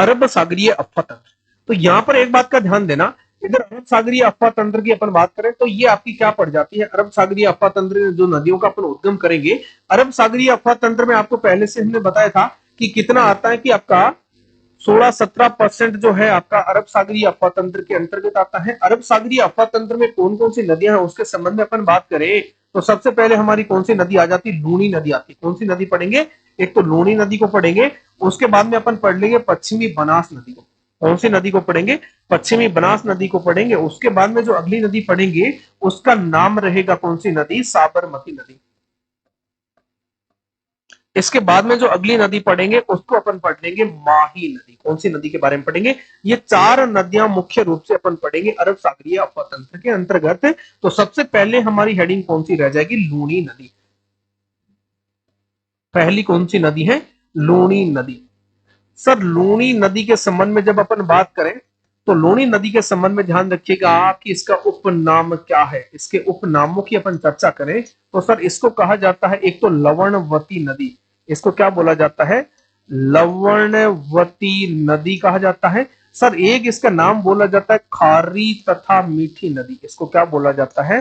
अरब सागरीय अफवाह तंत्र। तो यहां पर एक बात का ध्यान देना, इधर अरब सागरीय अफवाह तंत्र की अपन बात करें तो ये आपकी क्या पड़ जाती है, अरब सागरीय अफवाह तंत्र जो नदियों का अपन उद्गम करेंगे, अरब सागरीय अफवाह तंत्र में आपको पहले से हमने बताया था कि कितना आता है कि आपका 16-17% जो है आपका अरब सागरीय अफवाह तंत्र के अंतर्गत आता है। अरब सागरीय अफवाह तंत्र में कौन कौन सी नदियां हैं उसके संबंध में अपन बात करें तो सबसे पहले हमारी कौन सी नदी आ जाती है, लूनी नदी आती है। कौन सी नदी पढ़ेंगे, एक तो लूनी नदी को पढ़ेंगे, उसके बाद में अपन पढ़ लेंगे पश्चिमी बनास नदी को। कौन सी नदी को पढ़ेंगे, पश्चिमी बनास नदी को पढ़ेंगे। उसके बाद में जो अगली नदी पढ़ेंगे उसका नाम रहेगा कौन सी नदी, साबरमती नदी। इसके बाद में जो अगली नदी पढ़ेंगे उसको अपन पढ़ लेंगे माही नदी। कौन सी नदी के बारे में पढ़ेंगे, ये 4 नदियां मुख्य रूप से अपन पढ़ेंगे अरब सागरीय अफवाह तंत्र के अंतर्गत। तो सबसे पहले हमारी हेडिंग कौन सी रह जाएगी, लूनी नदी। पहली कौन सी नदी है, लूनी नदी। सर लूनी नदी के संबंध में जब अपन बात करें तो लूनी नदी के संबंध में ध्यान रखिएगा कि इसका उपनाम क्या है। इसके उपनामों की अपन चर्चा करें तो सर इसको कहा जाता है, एक तो लवणवती नदी, इसको क्या बोला जाता है, लवणवती नदी कहा जाता है। सर एक इसका नाम बोला जाता है खारी तथा मीठी नदी, इसको क्या बोला जाता है,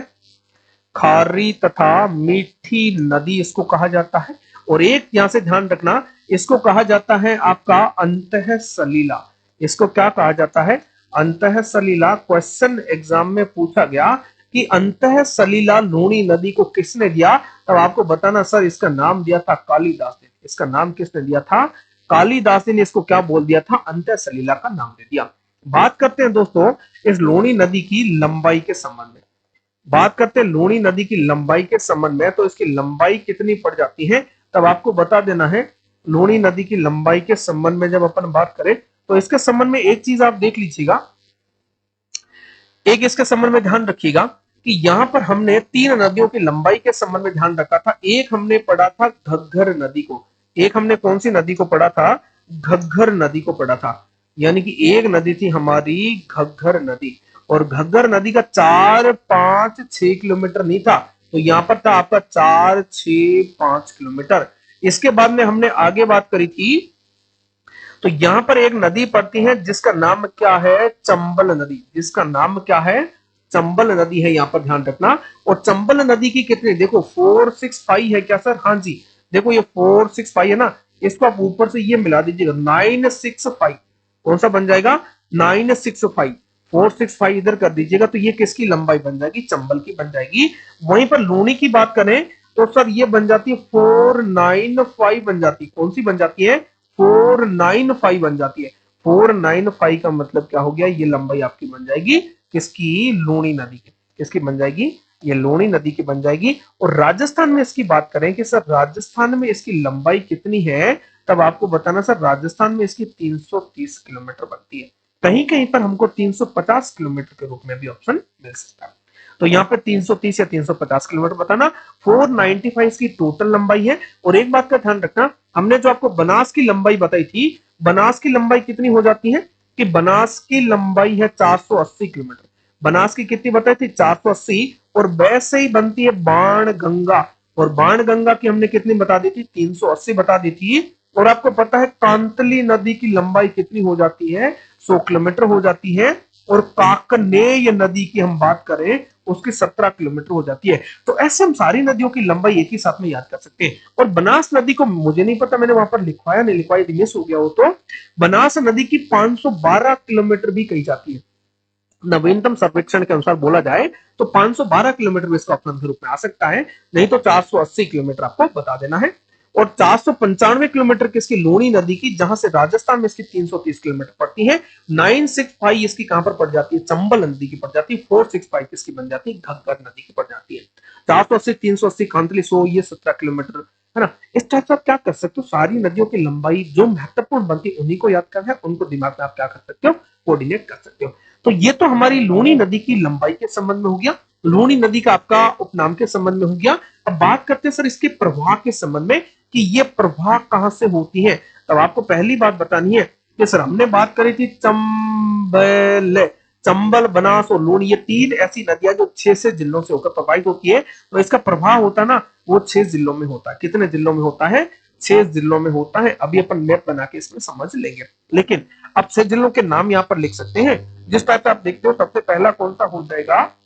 खारी तथा मीठी नदी इसको कहा जाता है। और एक यहां से ध्यान रखना, इसको कहा जाता है आपका अंतः सलीला। इसको क्या कहा जाता है, अंतः सलीला। क्वेश्चन एग्जाम में पूछा गया कि अंतः सलीला लूनी नदी को किसने दिया, तब आपको बताना सर इसका नाम दिया था कालिदास ने। इसका नाम किसने दिया था, कालिदास ने इसको क्या बोल दिया था, अंतः सलीला का नाम दे दिया। बात करते हैं दोस्तों इस लूनी नदी की लंबाई के संबंध में। बात करते हैं लूनी नदी की लंबाई के संबंध में, तो इसकी लंबाई कितनी पड़ जाती है तब आपको बता देना है। लूनी नदी की लंबाई के संबंध में जब अपन बात करें तो इसके संबंध में एक चीज आप देख लीजिएगा, एक इसके संबंध में ध्यान रखिएगा कि यहां पर हमने 3 नदियों की लंबाई के संबंध में ध्यान रखा था। एक हमने पढ़ा था घग्गर नदी को, एक हमने कौन सी नदी को पढ़ा था, घग्गर नदी को पढ़ा था। यानी कि एक नदी थी हमारी घग्गर नदी, और घग्गर नदी का 4-5-6 किलोमीटर नहीं था, तो यहां पर था आपका 4-6-5 किलोमीटर। इसके बाद में हमने आगे बात करी थी, तो यहां पर एक नदी पड़ती है जिसका नाम क्या है, चंबल नदी। जिसका नाम क्या है, चंबल नदी है, यहां पर ध्यान रखना। और चंबल नदी की कितनी, देखो 465 है क्या सर, हाँ जी देखो ये 465 है ना, इसको आप ऊपर से ये मिला दीजिएगा 965। कौन सा बन जाएगा, 965। 465 इधर कर दीजिएगा तो ये किसकी लंबाई बन जाएगी, चंबल की बन जाएगी। वहीं पर लूनी की बात करें तो सर ये बन जाती है 495 बन जाती है। कौन सी बन जाती है, 495 बन जाती है। 495 का मतलब क्या हो गया, ये लंबाई आपकी बन जाएगी किसकी, लूनी नदी की। किसकी बन जाएगी, ये लूनी नदी की बन जाएगी। और राजस्थान में इसकी बात करें कि सर राजस्थान में इसकी लंबाई कितनी है, तब आपको बताना सर राजस्थान में इसकी 330 किलोमीटर बनती है। कहीं कहीं पर हमको 350 किलोमीटर के रूप में भी ऑप्शन मिल सकता है। तो यहाँ पे 330 या 350 किलोमीटर बताना। 495 की टोटल लंबाई है। और एक बात का ध्यान रखना, हमने जो आपको बनास की लंबाई बताई थी, बनास की लंबाई कितनी हो जाती है कि बनास की लंबाई है 480 किलोमीटर। बनास की कितनी बताई थी, 480। और वैसे ही बनती है बाण गंगा, और बाण गंगा की हमने कितनी बता दी थी, 380 बता दी थी। और आपको पता है कांतली नदी की लंबाई कितनी हो जाती है, 100 किलोमीटर हो जाती है। और काकनेय नदी की हम बात करें उसकी 17 किलोमीटर हो जाती है। तो ऐसे हम सारी नदियों की लंबाई एक ही साथ में याद कर सकते हैं। और बनास नदी को मुझे नहीं पता मैंने वहां पर लिखवाया नहीं लिखवाया, मिस हो गया हो तो, बनास नदी की 512 किलोमीटर भी कही जाती है। नवीनतम सर्वेक्षण के अनुसार बोला जाए तो 512 किलोमीटर इसका ऑप्शन के रूप में आ सकता है, नहीं तो 480 किलोमीटर आपको बता देना है। और 495 किलोमीटर किसकी, लूनी नदी की, जहां से राजस्थान में इसकी 330 किलोमीटर पड़ती है। 965 इसकी कहां पर पड़ जाती है, चंबल नदी की पड़ जाती है। 465 किसकी बन जाती है, घग्गर नदी की पड़ जाती है। 480, 380, कांतली 100, ये 17 किलोमीटर है ना। इस टाइप से आप क्या कर सकते हो, सारी नदियों की लंबाई जो महत्वपूर्ण बनती है उन्हीं को याद करना है, उनको दिमाग में आप क्या कर सकते हो, कोऑर्डिनेट कर सकते हो। तो ये तो हमारी लूनी नदी की लंबाई के संबंध में हो गया, लूनी नदी का आपका उपनाम के संबंध में हो गया। अब बात करते हैं सर इसके प्रवाह के संबंध में कि ये प्रवाह कहां से होती है। तब आपको पहली बात बतानी है कि सर हमने बात करी थी चंबल, चंबल, बनास और लूनी, ये 3 ऐसी नदियां जो 6 से जिलों से होकर प्रवाहित होती है। तो इसका प्रवाह होता है ना वो 6 जिलों में होता है। कितने जिलों में होता है, 6 जिलों में होता है। अभी अपन मैप बना के इसमें समझ लेंगे, लेकिन अब 6 जिलों के नाम यहाँ पर लिख सकते हैं। जिस टाइप से आप देखते हो सबसे पहला कौन सा हो जाएगा,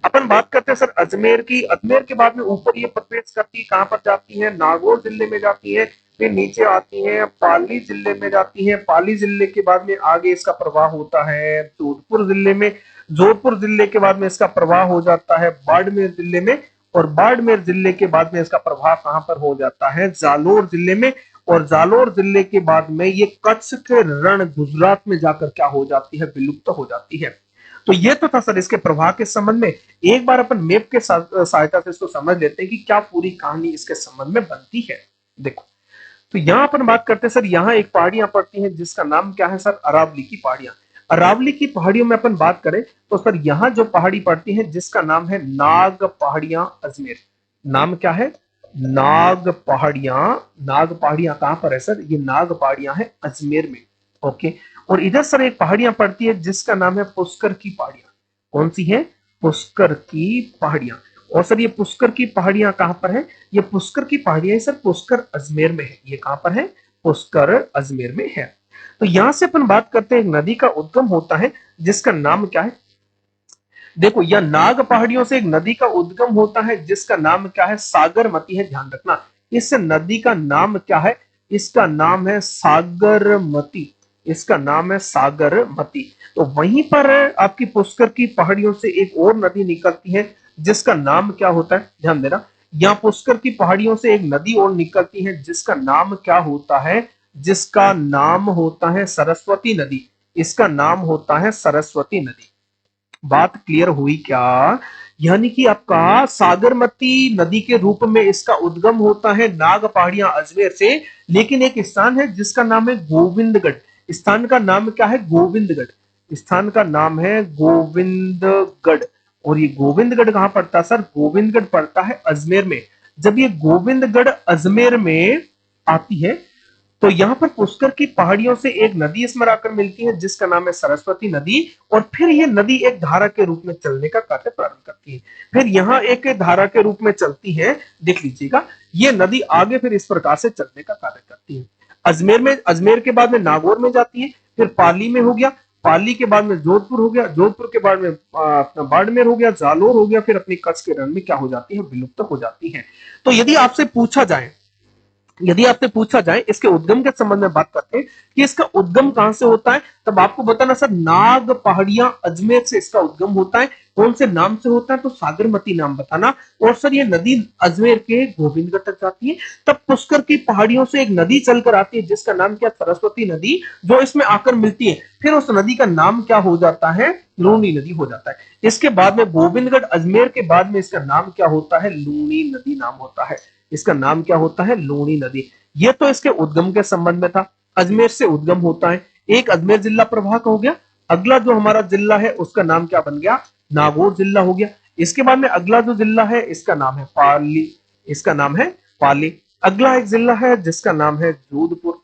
अपन बात करते हैं सर अजमेर की। अजमेर के बाद में ऊपर ये प्रवेश करती है, कहां पर जाती है, नागौर जिले में जाती है। फिर नीचे आती है, पाली जिले में जाती है। पाली जिले के बाद में आगे इसका प्रवाह होता है जोधपुर जिले में। जोधपुर जिले के बाद में इसका प्रवाह हो जाता है बाड़मेर जिले में। और बाड़मेर जिले के बाद में इसका प्रभाव कहां पर हो जाता है, जालोर जिले में। और जालोर जिले के बाद में ये कच्छ के रण गुजरात में जाकर क्या हो जाती है, विलुप्त हो जाती है। तो ये तो था सर इसके प्रभाव के संबंध में। एक बार अपन मैप के सहायता से इसको समझ लेते हैं कि क्या पूरी कहानी इसके संबंध में बनती है। देखो, तो यहां अपन बात करते हैं सर, यहाँ एक पहाड़ियां पड़ती हैं जिसका नाम क्या है सर, अरावली की पहाड़ियां। अरावली की पहाड़ियों में अपन बात करें तो सर यहाँ जो पहाड़ी पड़ती है जिसका नाम है नाग पहाड़ियां अजमेर। नाम क्या है, नाग पहाड़ियां। नाग पहाड़ियां कहां पर है सर, ये नाग पहाड़ियां है अजमेर में। ओके, और इधर सर एक पहाड़ियां पड़ती है जिसका नाम है पुष्कर की पहाड़ियां। कौन सी है, पुष्कर की पहाड़ियां। और सर ये पुष्कर की पहाड़ियां कहां पर है, ये पुष्कर की पहाड़ियां सर पुष्कर अजमेर में है। ये कहां पर है, पुष्कर अजमेर में है। तो यहां से अपन बात करते हैं एक नदी का उद्गम होता है जिसका नाम क्या है। देखो, यह नाग पहाड़ियों से एक नदी का उद्गम होता है जिसका नाम क्या है, सागरमती है। ध्यान रखना, इस नदी का नाम क्या है, इसका नाम है सागरमती। इसका नाम है सागरमती। तो वहीं पर आपकी पुष्कर की पहाड़ियों से एक और नदी निकलती है जिसका नाम क्या होता है, ध्यान देना। यहां पुष्कर की पहाड़ियों से एक नदी और निकलती है जिसका नाम क्या होता है, जिसका नाम होता है सरस्वती नदी। इसका नाम होता है सरस्वती नदी। बात क्लियर हुई क्या, यानी कि आपका सागरमती नदी के रूप में इसका उद्गम होता है नाग पहाड़ियां अजमेर से। लेकिन एक स्थान है जिसका नाम है गोविंदगढ़। स्थान का नाम क्या है, गोविंदगढ़। स्थान का नाम है गोविंदगढ़। और ये गोविंदगढ़ कहां पड़ता है सर, गोविंदगढ़ पड़ता है अजमेर में। जब ये गोविंदगढ़ अजमेर में आती है तो यहां पर पुष्कर की पहाड़ियों से एक नदी इसमें आकर मिलती है जिसका नाम है सरस्वती नदी। और फिर यह नदी एक धारा के रूप में चलने का कार्य प्रारंभ करती है। फिर यहां एक धारा के रूप में चलती है, देख लीजिएगा, ये नदी आगे फिर इस प्रकार से चलने का कार्य करती है। अजमेर में, अजमेर के बाद में नागौर में जाती है, फिर पाली में हो गया, पाली के बाद में जोधपुर हो गया, जोधपुर के बाद में अपना बाड़मेर हो गया, जालोर हो गया, फिर अपनी कच्छ के रण में क्या हो जाती है, विलुप्त हो जाती है। तो यदि आपसे पूछा जाए इसके उद्गम के संबंध में बात करते हैं कि इसका उद्गम कहां से होता है, तब आपको बताना सर नाग पहाड़ियां अजमेर से इसका उद्गम होता है। कौन से नाम से होता है, तो सागरमती नाम बताना। और सर ये नदी अजमेर के गोविंदगढ़ तक जाती है। तब पुष्कर की पहाड़ियों से एक नदी चलकर आती है जिसका नाम क्या, सरस्वती नदी, जो इसमें आकर मिलती है। फिर उस नदी का नाम क्या हो जाता है, लूनी नदी हो जाता है। इसके बाद में गोविंदगढ़ अजमेर के बाद में इसका नाम क्या होता है, लूनी नदी नाम होता है। इसका नाम क्या होता है, लूनी नदी। ये तो इसके उद्गम के संबंध में था, अजमेर से उद्गम होता है। एक अजमेर जिला प्रभाग हो गया। अगला जो हमारा जिला है उसका नाम क्या बन गया, नागौर जिला हो गया। इसके बाद में अगला जो जिला है इसका नाम है पाली। इसका नाम है पाली। अगला एक जिला है जिसका नाम है जोधपुर।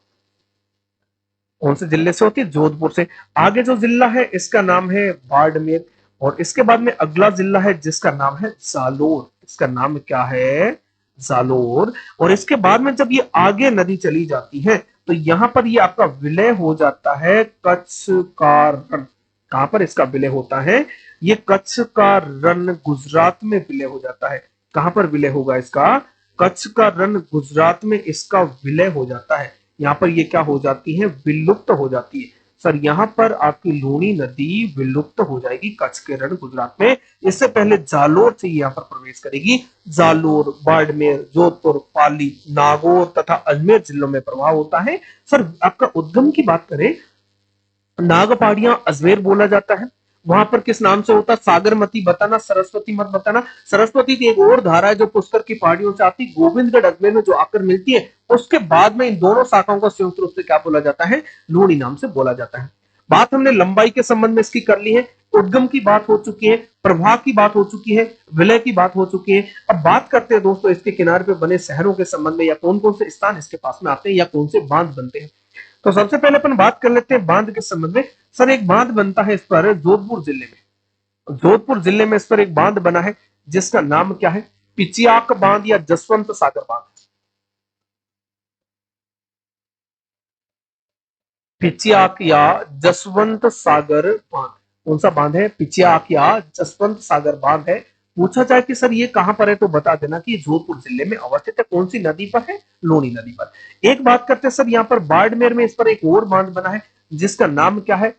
कौन से जिले से होती है, जोधपुर से। आगे जो जिला है इसका नाम है बाड़मेर। और इसके बाद में अगला जिला है जिसका नाम है जालोर। इसका नाम क्या है, जालोर। और इसके बाद में जब ये आगे नदी चली जाती है तो यहां पर ये आपका विलय हो जाता है कच्छ का रण। कहां पर इसका विलय होता है, ये कच्छ का रण गुजरात में विलय हो जाता है। कहां पर विलय होगा इसका, कच्छ का रण गुजरात में इसका विलय हो जाता है। यहाँ पर ये क्या हो जाती है, विलुप्त हो जाती है। सर यहाँ पर आपकी लूनी नदी विलुप्त हो जाएगी कच्छ के रण गुजरात में। इससे पहले जालोर से यहाँ पर प्रवेश करेगी। जालोर, बाड़मेर, जोधपुर, पाली, नागौर तथा अजमेर जिलों में प्रभाव होता है। सर आपका उद्गम की बात करें, नाग पहाड़ियां अजमेर बोला जाता है। वहां पर किस नाम से होता है, सागरमती बताना, सरस्वती मत बताना। सरस्वती की एक और धारा है जो पुष्कर की पहाड़ियों से आती, गोविंदगढ़ अजमेर में जो आकर मिलती है। उसके बाद में इन दोनों शाखाओं को संयुक्त रूप से क्या बोला जाता है, लूणी नाम से बोला जाता है। बात हमने लंबाई के संबंध में इसकी कर ली है, उद्गम की बात हो चुकी है, प्रभाव की बात हो चुकी है, विलय की बात हो चुकी है। अब बात करते हैं दोस्तों इसके किनारे पे बने शहरों के संबंध में, या कौन कौन से स्थान इसके पास में आते हैं, या कौन से बांध बनते हैं। तो सबसे पहले अपन बात कर लेते हैं बांध के संबंध में। सर एक बांध बनता है इस पर जोधपुर जिले में। जोधपुर जिले में इस पर एक बांध बना है जिसका नाम क्या है, पिचियाक बांध या जसवंत सागर बांध? पिचियाक या जसवंत सागर बांध, कौन सा बांध है? पिचियाक या जसवंत सागर बांध है। पूछा जाए कि सर ये कहां पर है तो बता देना कि जोधपुर जिले में अवस्थित है। कौन सी नदी पर है? लूनी नदी पर। एक बात करते हैं सर, यहाँ पर बाड़मेर में इस पर एक और बांध बना है जिसका नाम क्या है?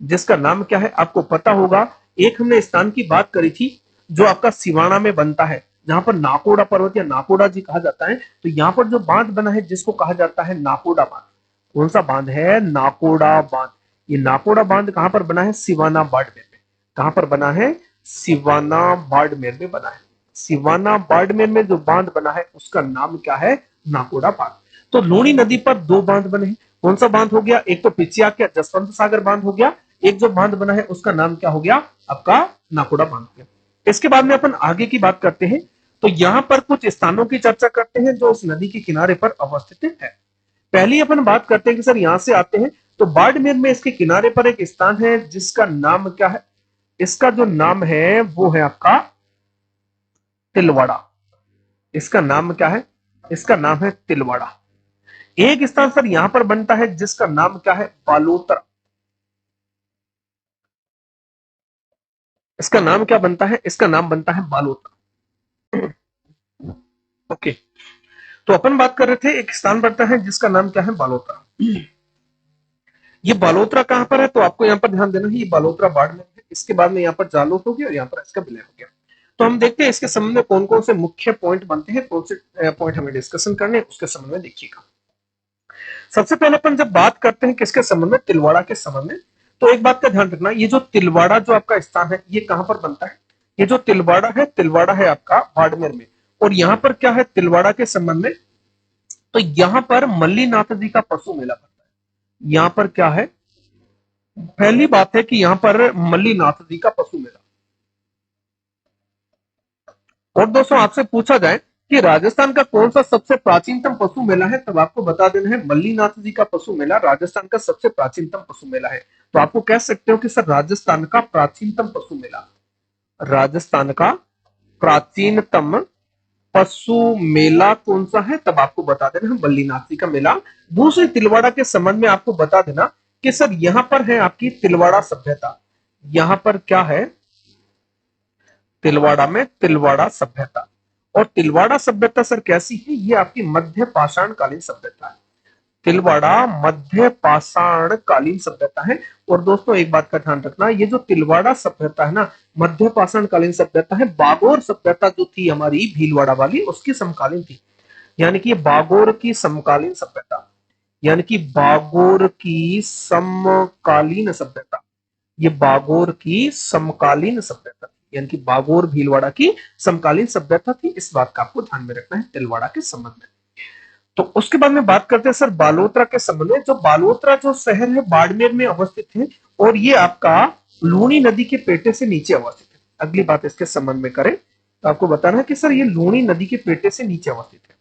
जिसका नाम क्या है आपको पता होगा। एक हमने स्थान की बात करी थी जो आपका सिवाना में बनता है, जहां पर नाकोड़ा पर्वत या नाकोड़ा जी कहा जाता है। तो यहाँ पर जो बांध बना है जिसको कहा जाता है नाकोड़ा बांध। कौन सा बांध है? नाकोड़ा बांध। ये नाकोड़ा बांध कहां पर बना है? सिवाना बाड़मेर में। कहां पर बना है? सिवाना बाड़मेर में बना है। सिवाना बाड़मेर में जो बांध बना है उसका नाम क्या है? नाकोड़ा बांध। तो लूनी नदी पर दो बांध बने हैं। कौन सा बांध हो गया? एक तो पिचिया के जसवंत सागर बांध हो गया, एक जो बांध बना है उसका नाम क्या हो गया? आपका नाकोड़ा बांध हो गया। इसके बाद में अपन आगे की बात करते हैं। तो यहां पर कुछ स्थानों की चर्चा करते हैं जो उस नदी के किनारे पर अवस्थित है। पहली अपन बात करते हैं कि सर यहां से आते हैं तो बाड़मेर में इसके किनारे पर एक स्थान है जिसका नाम क्या है? इसका जो नाम है वो है आपका तिलवाड़ा। इसका नाम क्या है? इसका नाम है तिलवाड़ा। एक स्थान सर यहां पर बनता है जिसका नाम क्या है? बालोतरा। इसका नाम क्या बनता है? इसका नाम बनता है बालोतरा। ओके, तो अपन बात कर रहे थे एक स्थान बनता है जिसका नाम क्या है? बालोतरा। ये बालोतरा कहां पर है? तो आपको यहाँ पर ध्यान देना है, ये बालोतरा बाड़मेर है। इसके बाद में यहाँ पर जालोर हो गया और यहाँ पर इसका विलय हो गया। तो हम देखते हैं इसके संबंध में कौन कौन से मुख्य पॉइंट बनते हैं, कौन से पॉइंट हमें डिस्कशन करने हैं उसके संबंध में देखिएगा। सबसे पहले अपन जब बात करते हैं किसके संबंध में? तिलवाड़ा के संबंध में। तो एक बात का ध्यान रखना, ये जो तिलवाड़ा जो आपका स्थान है ये कहां पर बनता है? ये जो तिलवाड़ा है, तिलवाड़ा है आपका बाड़मेर में। और यहाँ पर क्या है तिलवाड़ा के संबंध में? तो यहाँ पर मल्लीनाथ जी का पशु मेला पड़ता है। यहाँ पर क्या है? पहली बात है कि यहाँ पर मल्लीनाथ जी का पशु मेला। और दोस्तों आपसे पूछा जाए कि राजस्थान का कौन सा सबसे प्राचीनतम पशु मेला है, तब आपको बता देना है मल्लीनाथ जी का पशु मेला राजस्थान का सबसे प्राचीनतम पशु मेला है। तो आपको कह सकते हो कि सर राजस्थान का प्राचीनतम पशु मेला, राजस्थान का प्राचीनतम पशु मेला कौन सा है, तब आपको बता देना है मल्लीनाथ जी का मेला। दूसरे तिलवाड़ा के संबंध में आपको बता देना कि सर यहां पर है आपकी तिलवाड़ा सभ्यता। यहां पर क्या है? तिलवाड़ा में तिलवाड़ा सभ्यता। और तिलवाड़ा सभ्यता सर कैसी है? ये आपकी मध्य पाषाण कालीन सभ्यता है। तिलवाड़ा मध्य पाषाण कालीन सभ्यता है। और दोस्तों एक बात का ध्यान रखना, ये जो तिलवाड़ा सभ्यता है ना, मध्य पाषाण कालीन सभ्यता है, बागोर सभ्यता जो थी हमारी भीलवाड़ा वाली उसकी समकालीन थी। यानी कि बागोर की समकालीन सभ्यता, यानी कि बागोर की समकालीन सभ्यता, ये बागोर की समकालीन सभ्यता, यानी कि बागोर भीलवाड़ा की समकालीन सभ्यता थी। इस बात का आपको ध्यान में रखना है तिलवाड़ा के संबंध में। तो उसके बाद में बात करते हैं सर बालोतरा के संबंध में। जो बालोतरा जो शहर है बाड़मेर में अवस्थित है और ये आपका लूनी नदी के पेटे से नीचे अवस्थित है। अगली बात इसके संबंध में करें तो आपको बताना है कि सर ये लूनी नदी के पेटे से नीचे अवस्थित है।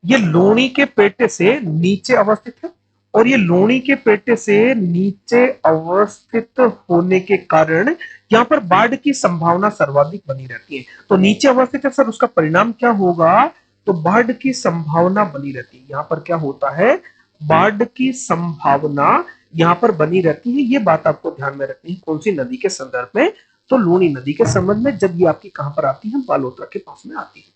ये लूनी के पेटे से नीचे अवस्थित है और ये लूनी के पेटे से नीचे अवस्थित होने के कारण यहाँ पर बाढ़ की संभावना सर्वाधिक बनी रहती है। तो नीचे अवस्थित है सर, उसका परिणाम क्या होगा? तो बाढ़ की संभावना बनी रहती है। यहाँ पर क्या होता है? बाढ़ की संभावना यहाँ पर बनी रहती है। ये बात आपको ध्यान में रखनी है। कौन सी नदी के संदर्भ में? तो लूनी नदी के संबंध में, जब ये आपकी कहां पर आती है? बालोतरा के पास में आती है।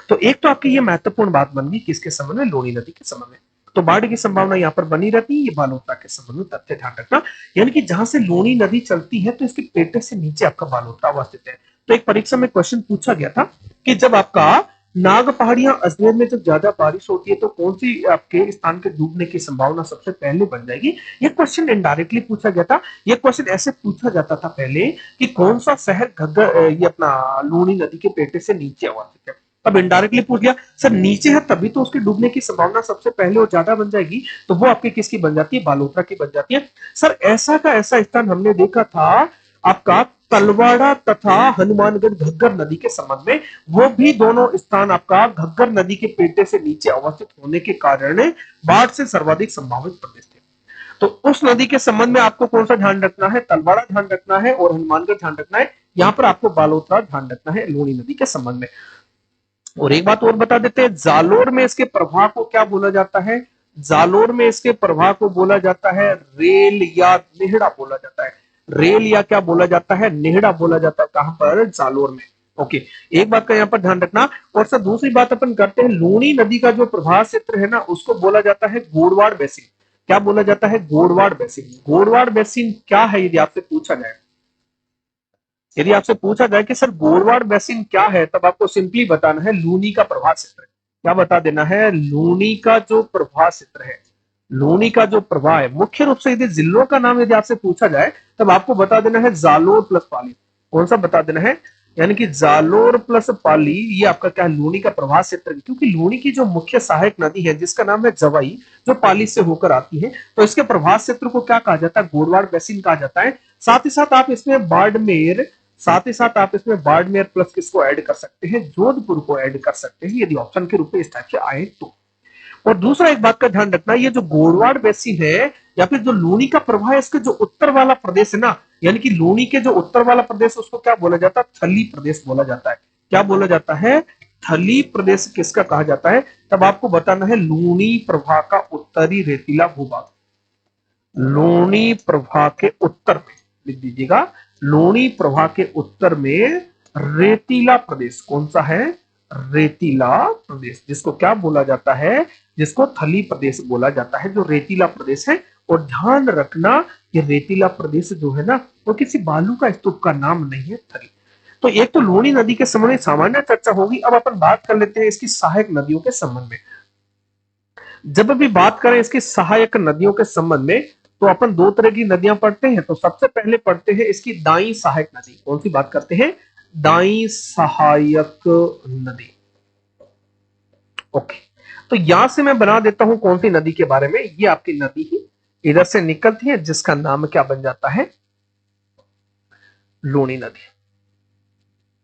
तो एक तो आपकी ये महत्वपूर्ण बात बन गई किसके संबंध में? लूनी नदी के संबंध में। तो बाढ़ की संभावना यहाँ पर बनी रहती है। ये बालोतरा के संबंध में तथ्य ध्यान रखना, यानी कि जहां से लूनी नदी चलती है तो इसके पेटे से नीचे आपका बालोतरा अवस्थित है। तो एक परीक्षा में क्वेश्चन पूछा गया था कि जब आपका नाग पहाड़ियां अजमेर में जब ज्यादा बारिश होती है तो कौन सी आपके स्थान के डूबने की संभावना सबसे पहले बन जाएगी? ये क्वेश्चन इनडायरेक्टली पूछा गया था। ये क्वेश्चन ऐसे पूछा जाता था पहले कि कौन सा शहर घग्गर ये अपना लूनी नदी के पेटे से नीचे अवस्थित है। अब इनडायरेक्टली पूछ लिया सर नीचे है तभी तो उसके डूबने की संभावना सबसे पहले और ज्यादा बन जाएगी। तो वो आपकी किसकी बन जाती है? बालोतरा की बन जाती है। सर ऐसा का ऐसा स्थान हमने देखा था आपका तलवाड़ा तथा हनुमानगढ़ घग्गर नदी के संबंध में। वो भी दोनों स्थान आपका घग्गर नदी के पेटे से नीचे अवस्थित होने के कारण बाढ़ से सर्वाधिक संभावित प्रदेश थे। तो उस नदी के संबंध में आपको कौन सा ध्यान रखना है, तलवाड़ा ध्यान रखना है और हनुमानगढ़ ध्यान रखना है। यहां पर आपको बालोतरा ध्यान रखना है लूणी नदी के संबंध में। और एक बात और बता देते हैं, जालोर में इसके प्रवाह को क्या बोला जाता है, जालोर में इसके प्रवाह को बोला जाता है रेल या नेहड़ा बोला जाता है। रेल या क्या बोला जाता है, नेहड़ा बोला जाता है। कहां पर, जालोर में। ओके, एक बात का यहां पर ध्यान रखना। और सर दूसरी बात अपन करते हैं, लूणी नदी का जो प्रवाह क्षेत्र है ना, उसको बोला जाता है गोड़वाड़ बेसिन। क्या बोला जाता है, गोड़वाड़ बेसिन। गोड़वाड़ बेसिन क्या है, यदि आपसे पूछा जाए, यदि आपसे पूछा जाए कि सर गोड़वाड़ बेसिन क्या है, तब आपको सिंपली बताना है लूनी का प्रवाह क्षेत्र। क्या बता देना है, लूनी का जो प्रवाह क्षेत्र है, लूनी का जो प्रवाह है। मुख्य रूप से यदि जिलों का नाम यदि आपसे पूछा जाए, तब आपको बता देना है जालोर प्लस पाली। कौन सा बता देना है, यानी कि जालोर प्लस पाली, ये आपका क्या है, लूनी का प्रवाह क्षेत्र। क्योंकि लूनी की जो मुख्य सहायक नदी है जिसका नाम है जवाई, जो पाली से होकर आती है, तो इसके प्रवाह क्षेत्र को क्या कहा जाता है, गोड़वाड़ बेसिन कहा जाता है। साथ ही साथ आप इसमें बाड़मेर, साथ ही साथ आप इसमें बाड़मेर प्लस किसको ऐड कर सकते हैं, जोधपुर को ऐड कर सकते हैं, यदि ऑप्शन के रूप में इस टाइप से आए तो। और दूसरा एक बात का ध्यान रखना, ये जो गोड़वाड़ बेसिन है या फिर जो लूनी का प्रवाह है, इसके जो उत्तर वाला प्रदेश है ना, यानी कि लूनी के जो उत्तर वाला प्रदेश, उसको क्या बोला जाता है, थली प्रदेश बोला जाता है। क्या बोला जाता है, थली प्रदेश किसका कहा जाता है, तब आपको बताना है लूनी प्रवाह का उत्तरी रेतीला भूभाग। लूनी प्रवाह के उत्तर में लिख दीजिएगा, लूनी प्रवाह के उत्तर में रेतीला प्रदेश कौन सा है, रेतीला प्रदेश, जिसको क्या बोला जाता है, जिसको थली प्रदेश बोला जाता है, जो रेतीला प्रदेश है। और ध्यान रखना, ये रेतीला प्रदेश जो है ना, वो किसी बालू का स्तूप का नाम नहीं है, थली। तो एक तो लूनी नदी के संबंध में सामान्य चर्चा होगी। अब अपन बात कर लेते हैं इसकी सहायक नदियों के संबंध में। जब भी बात करें इसकी सहायक नदियों के संबंध में, तो अपन दो तरह की नदियां पढ़ते हैं। तो सबसे पहले पढ़ते हैं इसकी दाई सहायक नदी। कौन सी बात करते हैं, दाई सहायक नदी। ओके, तो यहां से मैं बना देता हूं कौन सी नदी के बारे में। ये आपकी नदी ही इधर से निकलती है, जिसका नाम क्या बन जाता है, लूनी नदी।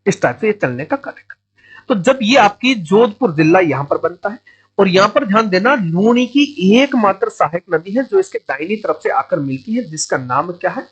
इस टाइप से ये चलने का कार्य। तो जब ये आपकी जोधपुर जिला यहां पर बनता है, और यहां पर ध्यान देना, लूनी की एकमात्र सहायक नदी है जो इसके दाहिनी तरफ से आकर मिलती है, जिसका नाम क्या है,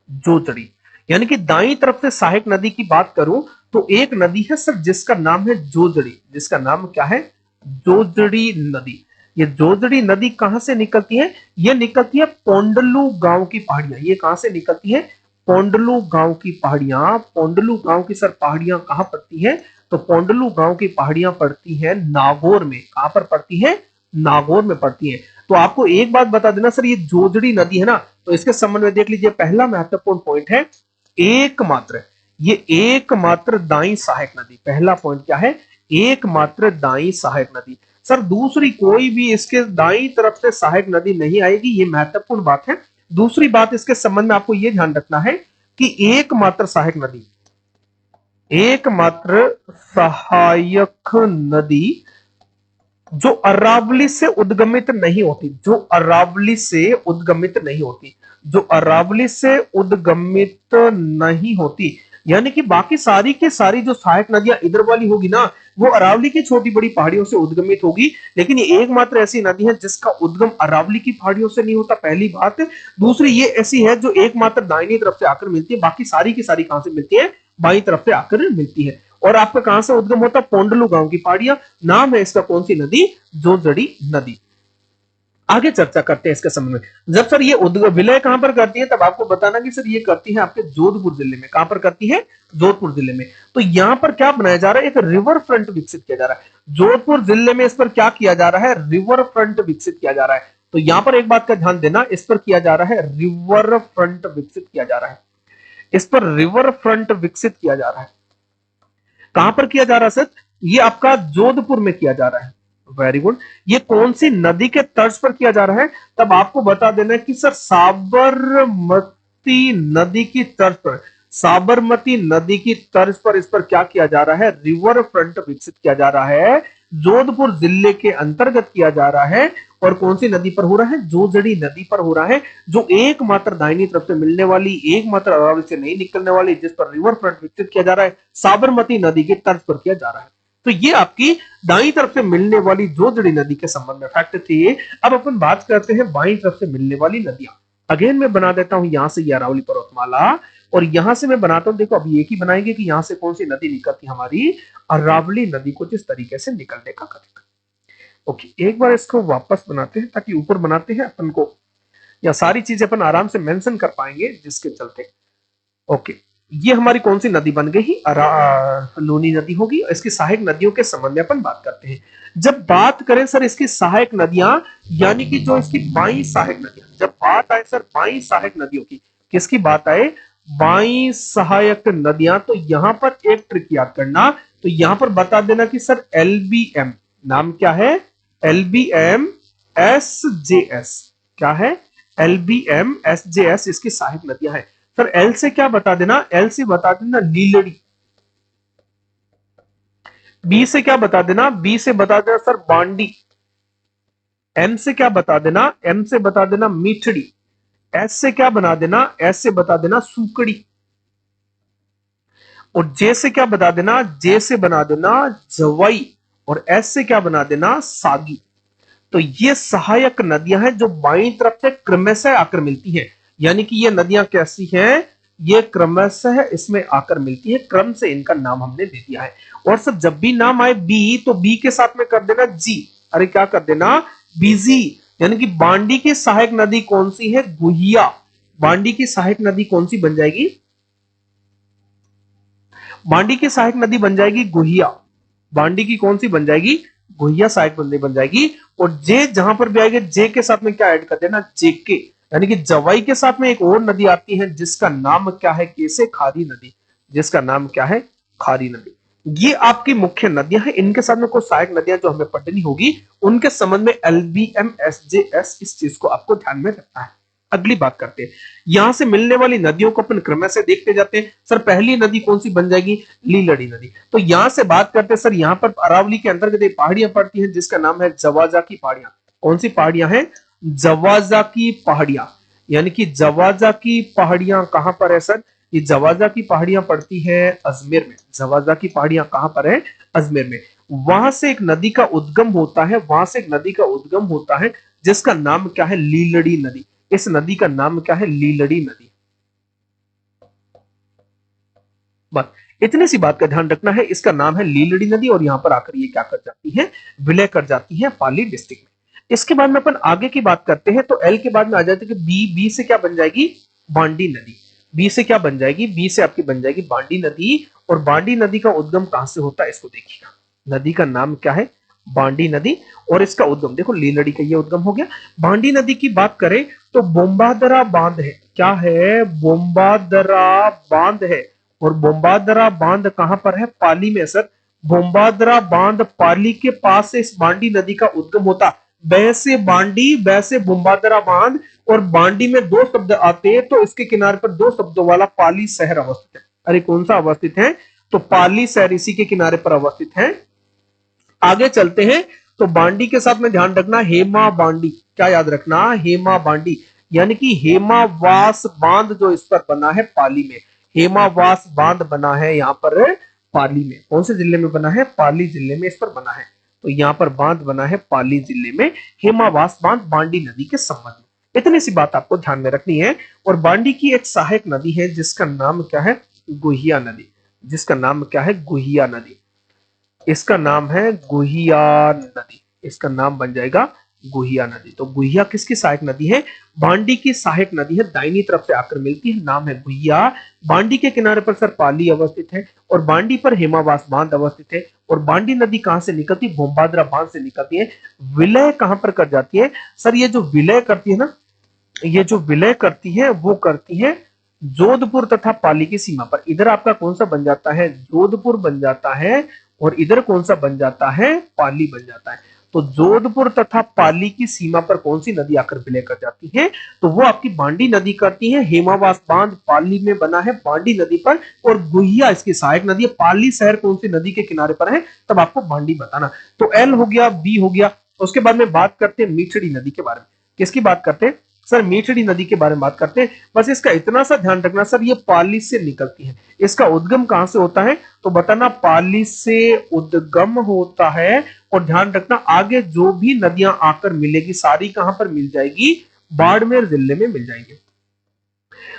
जोजड़ी। यानी कि दाई तरफ से सहायक नदी की बात करूं तो एक नदी है सर जिसका नाम है जोजड़ी, जिसका नाम क्या है, जोजड़ी नदी। ये जोजड़ी नदी कहां से निकलती है, ये निकलती है पोंडलू गांव की पहाड़ियां। ये कहां से निकलती है, पोंडलू गांव की पहाड़ियां। पोंडलू गांव की सर पहाड़ियां कहां पड़ती है, तो पोंडलू गांव की पहाड़ियां पड़ती है नागौर में। कहां पर पड़ती है, नागौर में पड़ती है। तो आपको एक बात बता देना सर, ये जोजड़ी नदी है ना, तो इसके संबंध में देख लीजिए, पहला महत्वपूर्ण पॉइंट है एकमात्र, ये एकमात्र दाई सहायक नदी। पहला पॉइंट क्या है, एकमात्र दाई सहायक नदी। सर दूसरी कोई भी इसके दाई तरफ से सहायक नदी नहीं आएगी, ये महत्वपूर्ण बात है। दूसरी बात इसके संबंध में आपको यह ध्यान रखना है कि एकमात्र सहायक नदी, एकमात्र सहायक नदी जो अरावली से उद्गमित नहीं होती, जो अरावली से उद्गमित नहीं होती, जो अरावली से उद्गमित नहीं होती, यानी कि बाकी सारी की सारी जो सहायक नदियां इधर वाली होगी ना, वो अरावली की छोटी बड़ी पहाड़ियों से उद्गमित होगी। लेकिन ये एकमात्र ऐसी नदी है जिसका उद्गम अरावली की पहाड़ियों से नहीं होता, पहली बात। दूसरी ये ऐसी है जो एकमात्र दाहिनी तरफ से आकर मिलती है, बाकी सारी की सारी कहां से मिलती है, बाई तरफ से आकर मिलती है। और आपका कहां से उद्गम होता है, पोंडलू गांव की पहाड़ियां। नाम है इसका कौन सी नदी, जोजड़ी नदी। आगे चर्चा करते हैं इसके संबंध में। जब सर ये विलय कहां पर करती है, तब आपको बताना कि सर ये करती है आपके जोधपुर जिले में। कहां पर करती है, जोधपुर जिले में। तो यहां पर क्या बनाया जा रहा है, एक रिवर फ्रंट विकसित किया जा रहा है जोधपुर जिले में। इस पर क्या किया जा रहा है, रिवर फ्रंट विकसित किया जा रहा है। तो यहां पर एक बात का ध्यान देना, इस पर किया जा रहा है रिवर फ्रंट विकसित किया जा रहा है, इस पर रिवर फ्रंट विकसित किया जा रहा है। कहां पर किया जा रहा है सर, ये आपका जोधपुर में किया जा रहा है। Very good. ये कौन सी नदी के तर्ज पर किया जा रहा है, तब आपको बता देना कि सर साबरमती नदी की तर्ज पर, साबरमती नदी की तर्ज पर इस पर क्या किया जा रहा है, रिवर फ्रंट विकसित किया जा रहा है। जोधपुर जिले के अंतर्गत किया जा रहा है। और कौन सी नदी पर हो रहा है, जोजड़ी नदी पर हो रहा है, जो एकमात्र दाहिनी तरफ से मिलने वाली, एकमात्र अरावली से नहीं निकलने वाली, जिस पर रिवर फ्रंट विकसित किया जा रहा है, साबरमती नदी के तर्ज पर किया जा रहा है। तो ये आपकी दाईं तरफ से मिलने वाली जोजड़ी नदी के संबंध में फैक्ट थे। अब अपन बात करते हैं बाईं तरफ से मिलने वाली नदियां। अगेन मैं बना देता हूं यहां से ये अरावली पर्वतमाला, और यहां से मैं बनाता हूं, देखो अभी एक ही बनाएंगे कि यहां से कौन सी नदी निकलती हमारी, अरावली नदी को जिस तरीके से निकलने का कथन। ओके, एक बार इसको वापस बनाते हैं ताकि ऊपर बनाते हैं अपन को या सारी चीजें अपन आराम से मेंशन कर पाएंगे जिसके चलते। ओके, ये हमारी कौन सी नदी बन गई, लूनी नदी होगी। इसकी सहायक नदियों के संबंध में अपन बात करते हैं। जब बात करें सर इसकी सहायक नदियां, यानी कि जो इसकी बाई सहायक नदियां, जब बात आए सर बाई सहायक नदियों की, किसकी बात आए, बाई सहायक नदियां, तो यहां पर एक ट्रिक याद करना। तो यहां पर बता देना कि सर एलबीएम, नाम क्या है, एलबीएम एसजेएस, क्या है, एलबीएम एसजेएस इसकी सहायक नदियां हैं। सर एल से क्या बता देना, एल से बता देना लीलड़ी। बी से क्या बता देना, बी से बता देना सर बांडी। एम से क्या बता देना, एम से बता देना मीठड़ी। एस से क्या बना देना, एस से बता देना सूकड़ी। और जे से क्या बता देना, जे से बना देना जवाई। और एस से क्या बना देना, सागी। तो ये सहायक नदियां हैं जो बाईं तरफ से क्रमशः आकर मिलती हैं। यानी कि ये नदियां कैसी हैं, ये क्रमशः इसमें आकर मिलती है, क्रम से इनका नाम हमने दे दिया है। और सब जब भी नाम आए बी, तो बी के साथ में कर देना जी, अरे क्या कर देना, बीजी। यानी कि बांडी की सहायक नदी कौन सी है, गुहिया। बांडी की सहायक नदी कौन सी बन जाएगी, बांडी की सहायक नदी बन जाएगी गुहिया। बांडी की कौन सी बन जाएगी, गुहिया सहायक नदी बन जाएगी। और जे जहां पर भी आएगी, जे के साथ में क्या ऐड कर देना, जेके। यानी कि जवाई के साथ में एक और नदी आती है जिसका नाम क्या है, कैसे, खारी नदी, जिसका नाम क्या है, खारी नदी। ये आपकी मुख्य नदियां हैं। इनके साथ में कुछ सहायक नदियां जो हमें पढ़नी होगी, उनके संबंध में एलबीएम एसजेएस, इस चीज को आपको ध्यान में रखना है। अगली बात करते हैं, यहां से मिलने वाली नदियों को अपन क्रम से देखते जाते हैं। सर पहली नदी कौन सी बन जाएगी, लीलड़ी नदी। तो यहां से बात करते हैं सर, यहां पर अरावली के अंतर्गत पहाड़ियां पड़ती हैं जिसका नाम है जवाजा की पहाड़ियां। कौन सी पहाड़ियां हैं, जवाजा की पहाड़ियां। यानी कि जवाजा की पहाड़ियां कहां पर है सर, ये जवाजा की पहाड़ियां पड़ती है अजमेर में। जवाजा की पहाड़ियां कहां पर है, अजमेर में। वहां से एक नदी का उद्गम होता है, वहां से एक नदी का उद्गम होता है जिसका नाम क्या है, लीलड़ी नदी। इस नदी का नाम क्या है, लीलड़ी नदी। बस इतनी सी बात का ध्यान रखना है, इसका नाम है लीलड़ी नदी। और यहां पर आकर ये क्या कर जाती है, विलय कर जाती है पाली डिस्ट्रिक्ट में। इसके बाद में अपन आगे की बात करते हैं, तो एल के बाद में आ जाते हैं कि बी, बी से क्या बन जाएगी, बांडी नदी। बी से क्या बन जाएगी, बी से आपकी बन जाएगी बांडी नदी। और बांडी नदी का उद्गम कहां से होता है, इसको देखिएगा। नदी का नाम क्या है, बांडी नदी। और इसका उद्गम देखो, लीलड़ी का ये उद्गम हो गया। बांडी नदी की बात करें तो बोम्बादरा बांध है, क्या है, बोम्बादरा बांध है। और बोम्बादरा बांध कहां पर है, पाली में सर। बोम्बादरा बांध पाली के पास से इस बांडी नदी का उद्गम होता। वैसे बांडी, वैसे बोम्बादरा बांध। और बांडी में दो शब्द आते हैं, तो इसके किनारे पर दो शब्दों वाला पाली शहर अवस्थित है। अरे कौन सा अवस्थित है, तो पाली शहर इसी के किनारे पर अवस्थित है। आगे चलते हैं, तो बांडी के साथ में ध्यान रखना हेमा बांडी, क्या याद रखना, हेमा बांडी। यानी कि हेमावास बांध जो इस पर बना है पाली में, हेमावास बांध बना है यहां पर पाली में। कौन से जिले में बना है, पाली जिले में इस पर बना है। तो यहां पर बांध बना है पाली जिले में, हेमावास बांध बांडी नदी के संबंध में। इतनी सी बात आपको ध्यान में रखनी है। और बांडी की एक सहायक नदी है जिसका नाम क्या है, गुहिया नदी। जिसका नाम क्या है, गुहिया नदी। इसका नाम है गुहिया नदी। इसका नाम बन जाएगा गुहिया नदी। तो गुहिया किसकी सहायक नदी है, बांडी की सहायक नदी है, दाहिनी तरफ से आकर मिलती है, नाम है गुहिया। बांडी के किनारे पर सर पाली अवस्थित है, और बांडी पर हेमावास बांध अवस्थित है। और बांडी नदी कहां से निकलती है, बोम्बादरा बांध से निकलती है। विलय कहां पर कर जाती है सर, ये जो विलय करती है ना, ये जो विलय करती है वो करती है जोधपुर तथा पाली की सीमा पर। इधर आपका कौन सा बन जाता है, जोधपुर बन जाता है। और इधर कौन सा बन जाता है, पाली बन जाता है। तो जोधपुर तथा पाली की सीमा पर कौन सी नदी आकर विलय कर जाती है, तो वो आपकी बांडी नदी करती है। हेमावास बांध पाली में बना है बांडी नदी पर, और गुहिया इसकी सहायक नदी है। पाली शहर कौन सी नदी के किनारे पर है, तब आपको बांडी बताना। तो एल हो गया, बी हो गया। उसके बाद में बात करते हैं मीठड़ी नदी के बारे में। किसकी बात करते हैं, सर मीठड़ी नदी के बारे में बात करते हैं। बस इसका इतना सा ध्यान रखना सर, ये पाली से निकलती है। इसका उद्गम कहां से होता है तो बताना, पाली से उद्गम होता है। और ध्यान रखना आगे जो भी नदियां आकर मिलेगी सारी कहां पर मिल जाएगी, बाड़मेर जिले में मिल जाएंगे।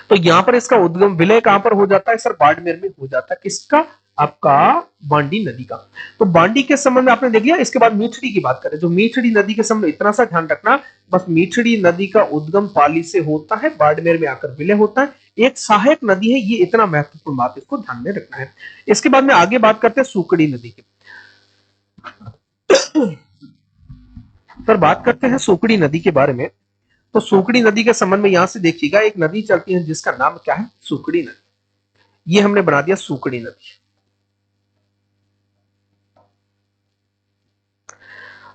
तो यहां पर इसका उद्गम विलय कहां पर हो जाता है सर, बाड़मेर में हो जाता है। किसका, आपका बांडी नदी का। तो बांडी के संबंध में आपने देख लिया। इसके बाद मीठड़ी की बात करें, जो मीठड़ी नदी के संबंध में इतना सा ध्यान रखना, बस मीठड़ी नदी का उद्गम पाली से होता है, बाड़मेर में आकर विलय होता है, एक सहायक नदी है। ये इतना महत्वपूर्ण बात, इसको ध्यान में रखना है। इसके बाद में आगे बात करते हैं सुकड़ी नदी की। सर बात करते हैं सुकड़ी नदी के बारे में। तो सुकड़ी नदी के संबंध में यहां से देखिएगा, एक नदी चलती है जिसका नाम क्या है, सुकड़ी नदी। ये हमने बना दिया सुकड़ी नदी।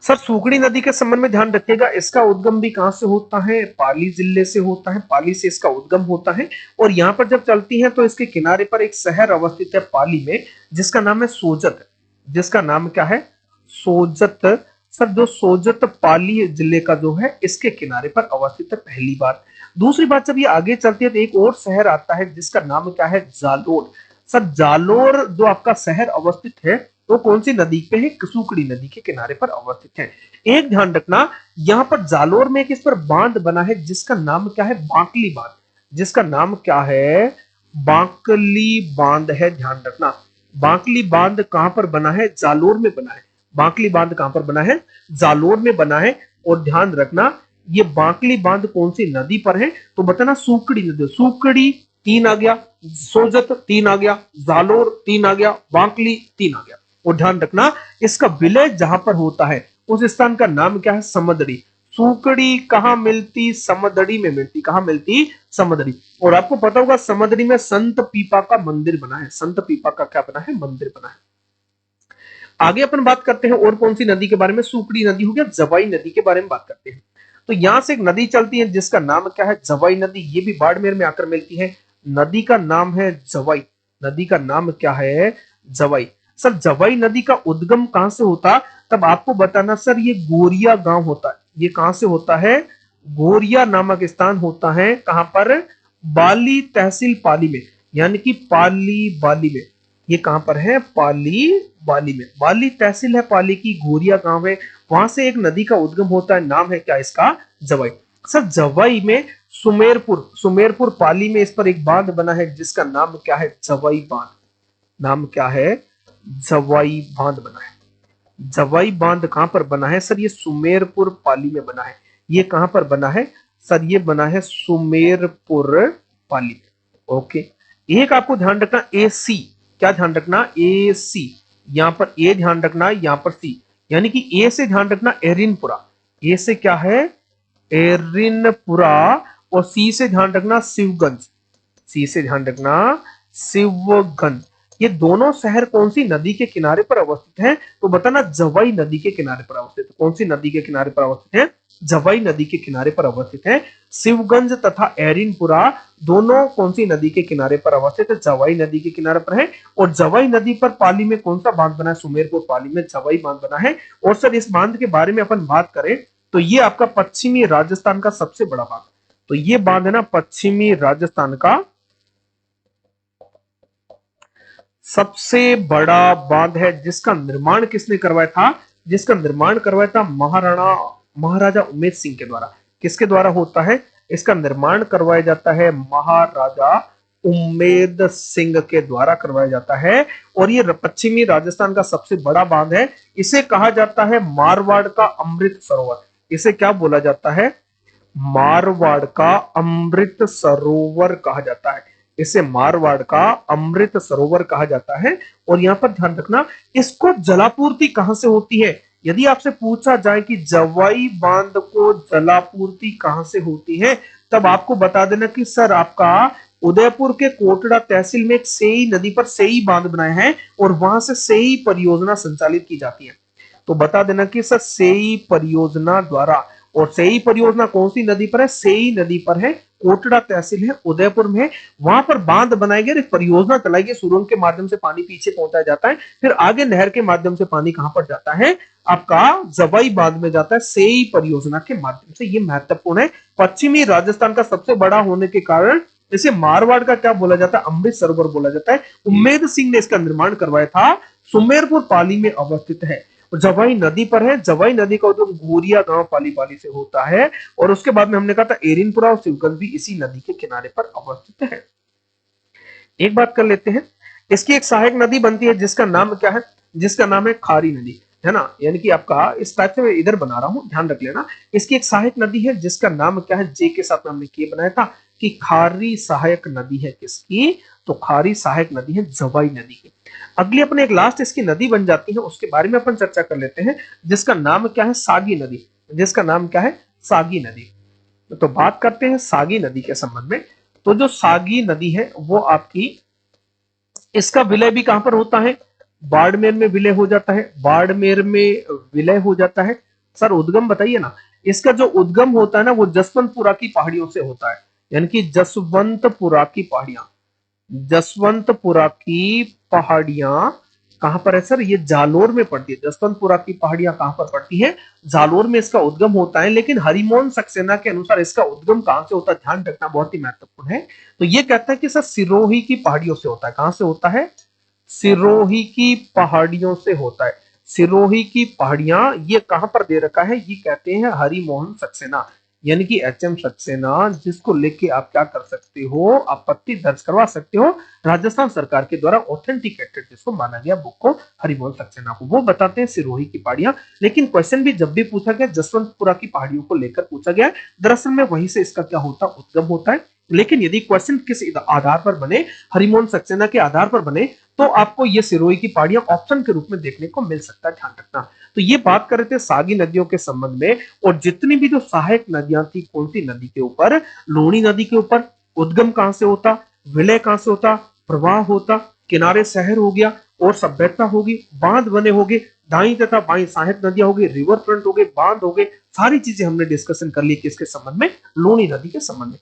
सर सुकड़ी नदी के संबंध में ध्यान रखिएगा, इसका उद्गम भी कहां से होता है, पाली जिले से होता है। पाली से इसका उद्गम होता है। और यहां पर जब चलती है तो इसके किनारे पर एक शहर अवस्थित है पाली में, जिसका नाम है सोजत। जिसका नाम क्या है, सोजत। सर जो सोजत पाली जिले का जो है, इसके किनारे पर अवस्थित है, पहली बात। दूसरी बात, जब ये आगे चलती है तो एक और शहर आता है जिसका नाम क्या है, जालोर। सर जालोर जो आपका शहर अवस्थित है वो कौन सी नदी पे है, सुकड़ी नदी के किनारे पर अवस्थित है। एक ध्यान रखना, यहां पर जालोर में एक इस पर बांध बना है जिसका नाम क्या है, बांकली बांध। जिसका नाम क्या है, बांकली बांध है। ध्यान रखना, बांकली बांध कहां पर बना है, जालोर में बना है। बांकली बांध कहां पर बना है, जालोर में बना है। और ध्यान रखना, ये बांकली बांध कौन सी नदी पर है तो बताना, सुकड़ी नदी। सुकड़ी 3 आ गया, सोजत 3 आ गया, जालोर 3 आ गया, बांकली 3 आ गया। और ध्यान रखना, इसका विलय जहां पर होता है उस स्थान का नाम क्या है, समदड़ी। सुकड़ी कहां मिलती, समदड़ी में मिलती। कहां मिलती, समदड़ी। और आपको पता होगा समदड़ी में संत पीपा का मंदिर बना है। संत पीपा का क्या बना है, मंदिर बना है। आगे अपन बात करते हैं और कौन सी नदी के बारे में, सुकड़ी नदी हो गया। जवाई नदी के बारे में बात करते हैं। तो यहां से एक नदी चलती है जिसका नाम क्या है, जवाई नदी। ये भी बाड़मेर में आकर मिलती है। नदी का नाम है जवाई। नदी का नाम क्या है, जवाई। सर जवाई नदी का उद्गम कहां से होता, तब आपको बताना सर, ये गोरिया गांव होता है। ये कहां से होता है, गोरिया नामक स्थान होता है। कहां पर, बाली तहसील पाली में, यानी कि पाली बाली में। ये कहां पर है, पाली बाली में। बाली तहसील है पाली की, गोरिया गांव है, वहां से एक नदी का उद्गम होता है। नाम है क्या इसका, जवाई। सर जवाई में सुमेरपुर, सुमेरपुर पाली में इस पर एक बांध बना है जिसका नाम क्या है, जवाई बांध। नाम क्या है, जवाई बांध बना है। जवाई बांध कहां पर बना है सर, ये सुमेरपुर पाली में बना है। ये कहां पर बना है सर, ये बना है सुमेरपुर पाली में। ओके, एक आपको ध्यान रखना, एसी। क्या ध्यान रखना, ए सी। यहां पर ए ध्यान रखना, यहां पर सी, यानी कि ए से ध्यान रखना एरिनपुरा। ए से क्या है, एरिनपुरा। और सी से ध्यान रखना शिवगंज। सी से ध्यान रखना शिवगंज। ये दोनों शहर कौन सी नदी के किनारे पर अवस्थित हैं तो बताना, जवाई नदी के किनारे पर अवस्थित है। कौन सी नदी के किनारे पर अवस्थित है, जवाई नदी के किनारे पर अवस्थित है। शिवगंज तथा एरिनपुरा दोनों कौन सी नदी के किनारे पर अवस्थित है, जवाई नदी के किनारे पर है। और जवाई नदी पर पाली में कौन सा बांध बना है, सुमेरपुर पाली में जवाई बांध बना है। और सर इस बांध के बारे में अपन बात करें तो ये आपका पश्चिमी राजस्थान का सबसे बड़ा बांध। तो ये बांध है ना, पश्चिमी राजस्थान का सबसे बड़ा बांध है। जिसका निर्माण किसने करवाया था, जिसका निर्माण करवाया था महाराजा उमेद सिंह के द्वारा। किसके द्वारा होता है, इसका निर्माण करवाया जाता है महाराजा उमेद सिंह के द्वारा करवाया जाता है। और ये पश्चिमी राजस्थान का सबसे बड़ा बांध है। इसे कहा जाता है मारवाड़ का अमृत सरोवर। इसे क्या बोला जाता है, मारवाड़ का अमृत सरोवर कहा जाता है। इसे मारवाड़ का अमृत सरोवर कहा जाता है। और यहां पर ध्यान रखना, इसको जलापूर्ति कहां से होती है। यदि आपसे पूछा जाए कि जवाई बांध को जलापूर्ति कहां से होती है, तब आपको बता देना कि सर आपका उदयपुर के कोटड़ा तहसील में एक सेई नदी पर सेई बांध बनाए हैं और वहां से सेई परियोजना संचालित की जाती है। तो बता देना कि सर सेई परियोजना द्वारा और सेई परियोजना कौन सी नदी पर है? सेई नदी पर है, कोटड़ा तहसील है, उदयपुर में है। वहां पर बांध बनाए गए, परियोजना चलाई गई, सुरंग के माध्यम से पानी पीछे पहुंचाया जाता है, फिर आगे नहर के माध्यम से पानी कहां पर जाता है? आपका जवाई बांध में जाता है, सेई परियोजना के माध्यम से। ये महत्वपूर्ण है। पश्चिमी राजस्थान का सबसे बड़ा होने के कारण इसे मारवाड़ का क्या बोला जाता है? अमृत सरोवर बोला जाता है। उम्मेद सिंह ने इसका निर्माण करवाया था। सुमेरपुर पाली में अवस्थित है। जवाई नदी पर है। जवाई नदी का उद्गम घोरिया गांव पाली से होता है। और उसके बाद में हमने कहा था एरिनपुरा और शिवगंज भी इसी नदी के किनारे पर अवस्थित है। एक बात कर लेते हैं, इसकी एक सहायक नदी बनती है जिसका नाम क्या है? जिसका नाम है खारी नदी, है ना। यानी कि आपका इस टाइप से मैं इधर बना रहा हूं, ध्यान रख लेना। इसकी एक सहायक नदी है जिसका नाम क्या है? जे के साथ में हमने के बनाया था कि खारी सहायक नदी है किसकी? तो खारी सहायक नदी है जवाई नदी की। अगली अपने एक लास्ट इसकी नदी बन जाती है, उसके बारे में अपन चर्चा कर लेते हैं, जिसका नाम क्या है? सागी नदी। जिसका नाम क्या है? सागी नदी। तो बात करते हैं सागी नदी के संबंध में। तो जो सागी नदी है वो आपकी, इसका विलय भी कहां पर होता है? बाड़मेर में विलय हो जाता है। बाड़मेर में विलय हो जाता है। सर उद्गम बताइए ना। इसका जो उद्गम होता है ना वो जसवंतपुरा की पहाड़ियों से होता है। यानी कि जसवंतपुरा की पहाड़ियां, जसवंतपुरा की पहाड़ियां कहां पर है सर? ये जालोर में पड़ती है। जसवंतपुरा की पहाड़ियां कहां पर पड़ती है? जालोर में इसका उद्गम होता है। लेकिन हरिमोहन सक्सेना के अनुसार इसका उद्गम कहां से होता है? ध्यान रखना, बहुत ही महत्वपूर्ण है। तो ये कहता है कि सर सिरोही की पहाड़ियों से होता है। कहां से होता है? सिरोही की पहाड़ियों से होता है। सिरोही की पहाड़ियां ये कहां पर दे रखा है? ये कहते हैं हरिमोहन सक्सेना, यानी कि एचएम सक्सेना, जिसको लेके आप क्या कर सकते हो? आपत्ति दर्ज करवा सकते हो राजस्थान सरकार के द्वारा ऑथेंटिकेटेड जिसको माना गया बुक को, हरिमोहन सक्सेना को। वो बताते हैं सिरोही की पहाड़ियां। लेकिन क्वेश्चन भी जब भी पूछा गया जसवंतपुरा की पहाड़ियों को लेकर पूछा गया, दरअसल में वहीं से इसका क्या होता है? उद्गम होता है। लेकिन यदि क्वेश्चन किस आधार पर बने, हरिमोहन सक्सेना के आधार पर बने, तो आपको ये सिरोही की पहाड़ियां ऑप्शन के रूप में देखने को मिल सकता है, ध्यान रखना। तो ये बात कर रहे थे सागी नदियों के संबंध में। और जितनी भी जो सहायक नदियां थी, कौन सी नदी के ऊपर? लूणी नदी के ऊपर। उद्गम कहां से होता? विलय कहां से होता? प्रवाह होता। किनारे शहर हो गया और सभ्यता होगी, बांध बने होंगे, दाई तथा बाई सहायक नदियां होगी, रिवर फ्रंट हो गए, बांध हो गए। सारी चीजें हमने डिस्कशन कर ली किसके संबंध में? लूणी नदी के संबंध में।